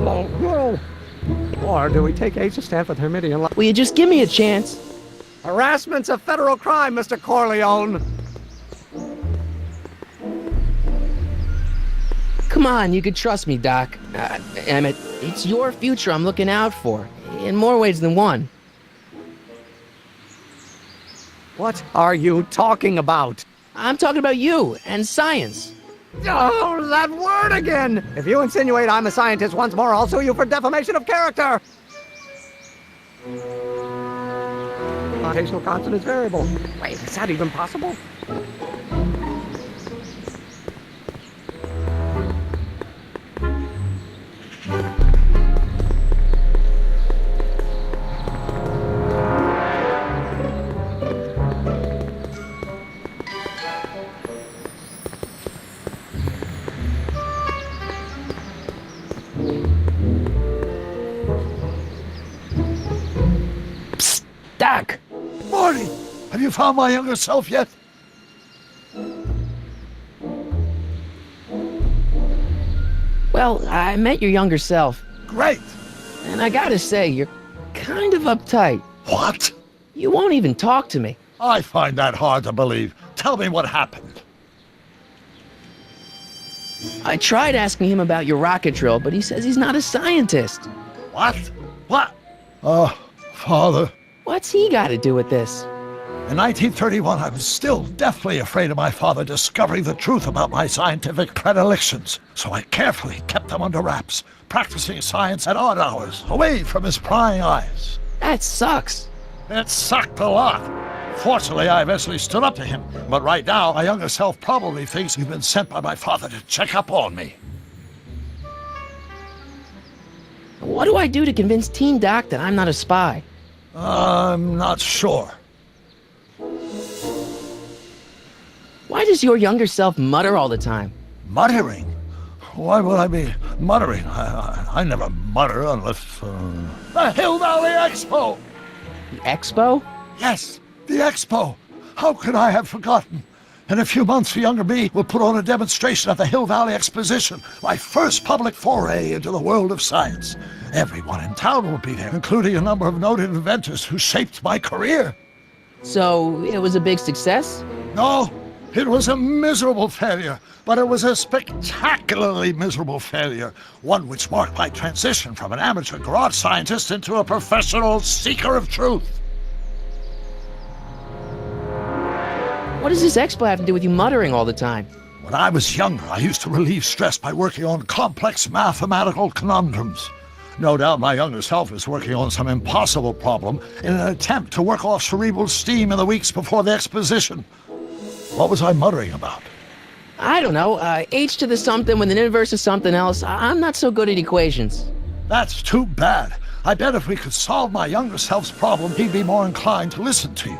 Impossible. No. Or do we take H to stand for the Hermitian law? Will you just give me a chance? Harassment's a federal crime, Mr. Corleone. Come on, you can trust me, Doc. Emmett, it's your future I'm looking out for, in more ways than one. What are you talking about? I'm talking about you and science. Oh, that word again! If you insinuate I'm a scientist once more, I'll sue you for defamation of character! Rotational constant is variable. Wait, is that even possible? Psst, Doc! Marty, have you found my younger self yet? Well, I met your younger self, Great. and I gotta say, you're kind of uptight. What? You won't even talk to me. I find that hard to believe. Tell me what happened. I tried asking him about your rocket drill, but he says he's not a scientist. What? What? Father. What's he got to do with this? In 1931, I was still deathly afraid of my father discovering the truth about my scientific predilections, so I carefully kept them under wraps, practicing science at odd hours, away from his prying eyes. That sucks. It sucked a lot. Fortunately, I eventually stood up to him, but right now, my younger self probably thinks he's been sent by my father to check up on me. What do I do to convince Teen Doc that I'm not a spy? I'm not sure. Why does your younger self mutter all the time? Muttering? Why would I be muttering? I never mutter unless... The Hill Valley Expo! The expo? Yes, the Expo! How could I have forgotten? In a few months, the younger me will put on a demonstration at the Hill Valley Exposition, my first public foray into the world of science. Everyone in town will be there, including a number of noted inventors who shaped my career. So, it was a big success? No, it was a miserable failure, but it was a spectacularly miserable failure, one which marked my transition from an amateur garage scientist into a professional seeker of truth. What does this expo have to do with you muttering all the time? When I was younger, I used to relieve stress by working on complex mathematical conundrums. No doubt my younger self is working on some impossible problem in an attempt to work off cerebral steam in the weeks before the exposition. What was I muttering about? I don't know, h to the something with an inverse of something else. I'm not so good at equations. That's too bad. I bet if we could solve my younger self's problem, he'd be more inclined to listen to you.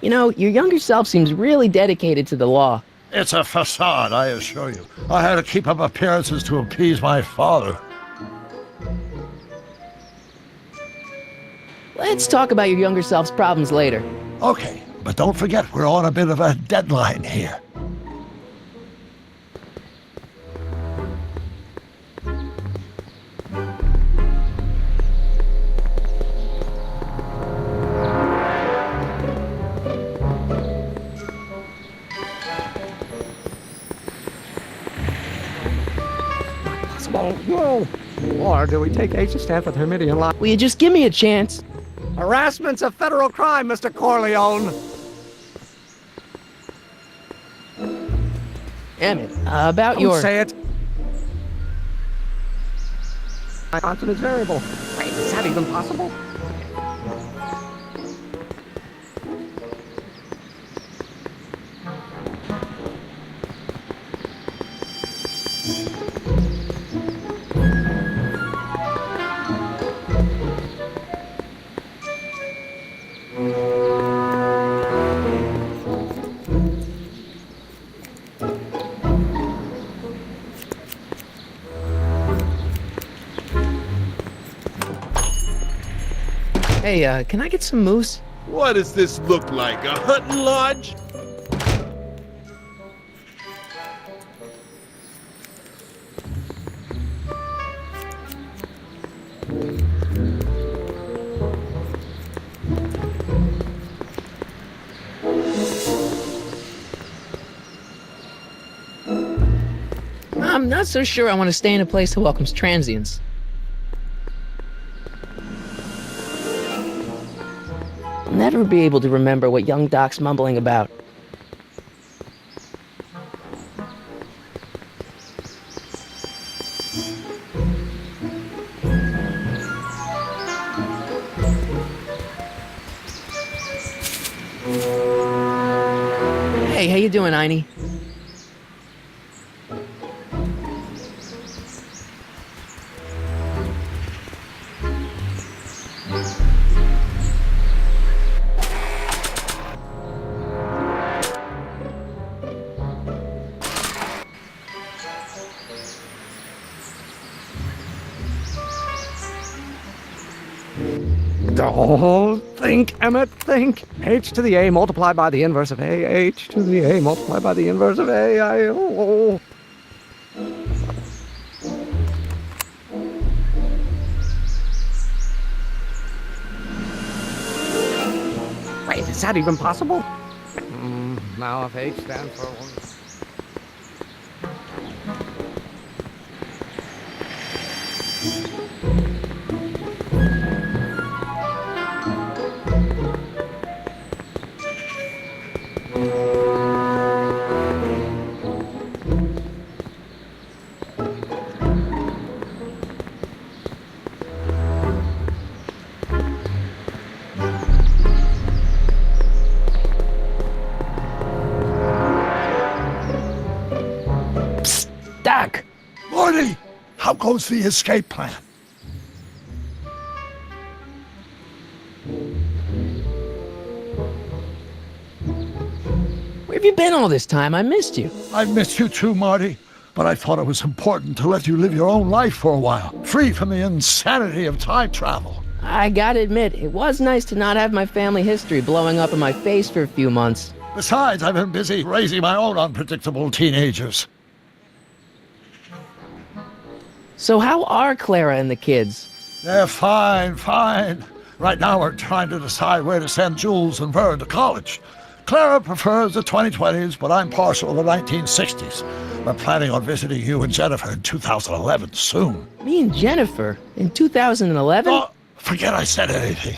You know, your younger self seems really dedicated to the law. It's a facade, I assure you. I had to keep up appearances to appease my father. Let's talk about your younger self's problems later. Okay, but don't forget we're on a bit of a deadline here. No. Or do we take H to stand for the Hermitian law? Will you just give me a chance? Harassment's a federal crime, Mr. Corleone. Emmett, about Don't your... say it. My constant is variable. Wait, is that even possible? Hey, can I get some moose? What does this look like, a hunting lodge? I'm not so sure I want to stay in a place that welcomes transients. I'll never be able to remember what young Doc's mumbling about. Hey, how you doing, Einie? Oh, think, Emmett, think. H to the A multiplied by the inverse of A. H to the A multiplied by the inverse of A. Wait, is that even possible? Now if H stands for one... Doc! Morty, how goes the escape plan? Where have you been all this time? I missed you. I've missed you too, Marty, but I thought it was important to let you live your own life for a while, free from the insanity of time travel. I gotta admit, it was nice to not have my family history blowing up in my face for a few months. Besides, I've been busy raising my own unpredictable teenagers. So how are Clara and the kids? They're fine. Right now we're trying to decide where to send Jules and Vern to college. Clara prefers the 2020s, but I'm partial to the 1960s. We're planning on visiting you and Jennifer in 2011 soon. Me and Jennifer? In 2011? Oh, forget I said anything.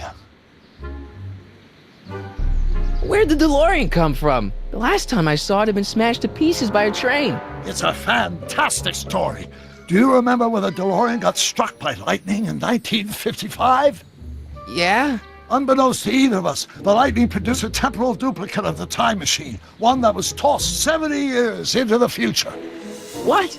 Where'd the DeLorean come from? The last time I saw it had been smashed to pieces by a train. It's a fantastic story. Do you remember when the DeLorean got struck by lightning in 1955? Yeah? Unbeknownst to either of us, the lightning produced a temporal duplicate of the time machine, one that was tossed 70 years into the future. What?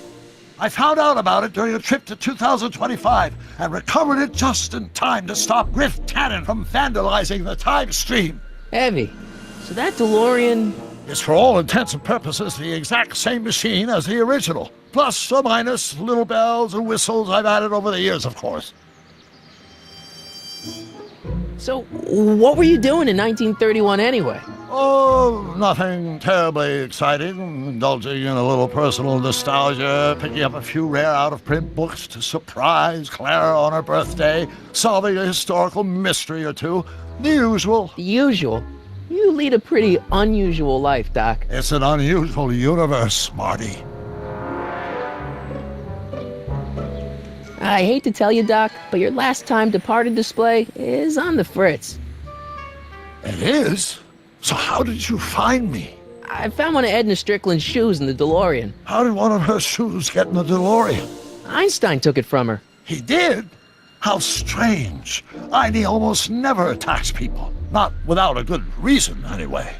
I found out about it during a trip to 2025 and recovered it just in time to stop Griff Tannen from vandalizing the time stream. Heavy. So that DeLorean... It's for all intents and purposes the exact same machine as the original. Plus or minus little bells and whistles I've added over the years, of course. So, what were you doing in 1931 anyway? Oh, nothing terribly exciting. Indulging in a little personal nostalgia, picking up a few rare out-of-print books to surprise Clara on her birthday, solving a historical mystery or two. The usual. The usual? You lead a pretty unusual life, Doc. It's an unusual universe, Marty. I hate to tell you, Doc, but your last time departed display is on the fritz. It is? So how did you find me? I found one of Edna Strickland's shoes in the DeLorean. How did one of her shoes get in the DeLorean? Einstein took it from her. He did? How strange. Einie almost never attacks people. Not without a good reason, anyway.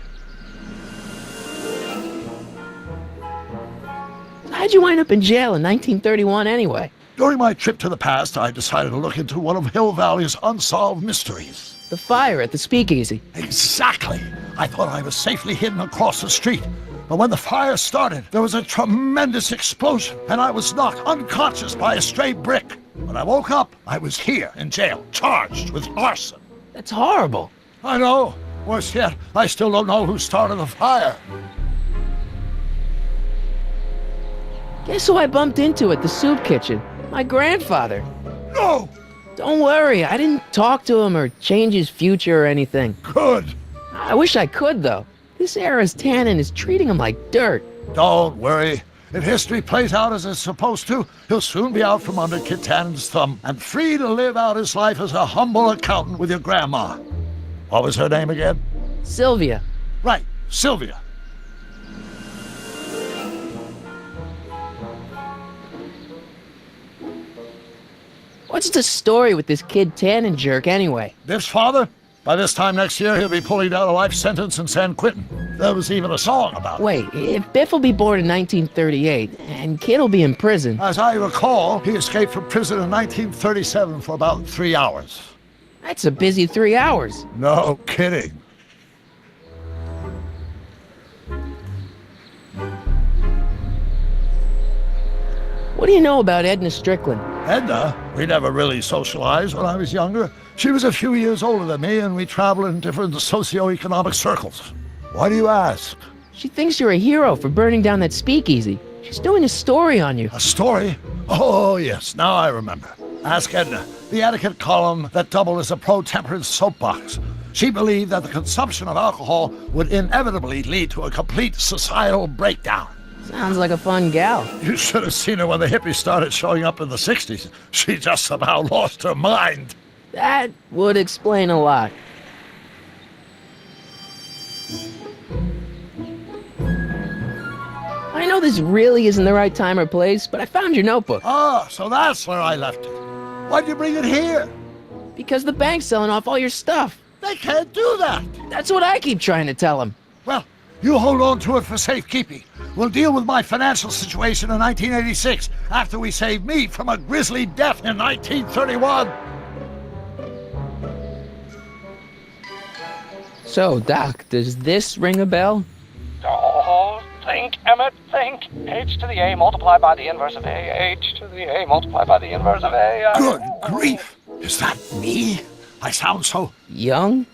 How'd you wind up in jail in 1931 anyway? During my trip to the past, I decided to look into one of Hill Valley's unsolved mysteries. The fire at the speakeasy. Exactly. I thought I was safely hidden across the street. But when the fire started, there was a tremendous explosion, and I was knocked unconscious by a stray brick. When I woke up, I was here in jail, charged with arson. That's horrible. I know. Worse yet, I still don't know who started the fire. Guess who I bumped into at the soup kitchen? My grandfather. No! Don't worry, I didn't talk to him or change his future or anything. Good. I wish I could, though. This era's Tannen is treating him like dirt. Don't worry. If history plays out as it's supposed to, he'll soon be out from under Kit Tannen's thumb and free to live out his life as a humble accountant with your grandma. What was her name again? Sylvia. Right, Sylvia. What's the story with this kid Tannen jerk anyway? Biff's father? By this time next year, he'll be pulling down a life sentence in San Quentin. There was even a song about it. Wait, if Biff will be born in 1938 and Kid will be in prison. As I recall, he escaped from prison in 1937 for about 3 hours. That's a busy 3 hours. No kidding. What do you know about Edna Strickland? Edna, we never really socialized when I was younger. She was a few years older than me, and we traveled in different socioeconomic circles. Why do you ask? She thinks you're a hero for burning down that speakeasy. She's doing a story on you. A story? Oh, yes, now I remember. Ask Edna, the etiquette column that doubled as a pro-temperance soapbox. She believed that the consumption of alcohol would inevitably lead to a complete societal breakdown. Sounds like a fun gal. You should have seen her when the hippies started showing up in the 60s. She just somehow lost her mind. That would explain a lot. I know this really isn't the right time or place, but I found your notebook. Ah, so that's where I left it. Why'd you bring it here? Because the bank's selling off all your stuff. They can't do that. That's what I keep trying to tell them. Well, you hold on to it for safekeeping. We'll deal with my financial situation in 1986 after we save me from a grisly death in 1931. So, Doc, does this ring a bell? Oh, think, Emmett, think. H to the A multiplied by the inverse of A. H to the A multiplied by the inverse of A. Good grief. Is that me? I sound so... Young?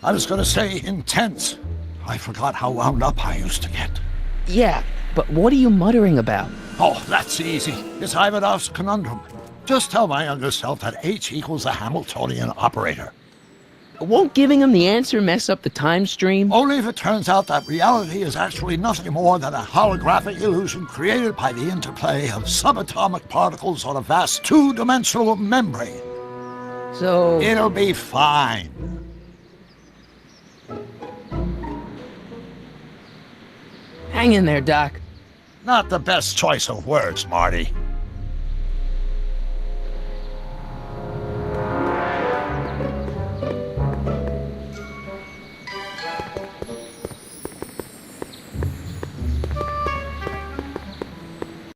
I was going to say intense. I forgot how wound up I used to get. Yeah, but what are you muttering about? Oh, that's easy. It's Ivanov's conundrum. Just tell my younger self that H equals a Hamiltonian operator. Won't giving him the answer mess up the time stream? Only if it turns out that reality is actually nothing more than a holographic illusion created by the interplay of subatomic particles on a vast two-dimensional membrane. So... It'll be fine. hang in there, Doc. Not the best choice of words, Marty.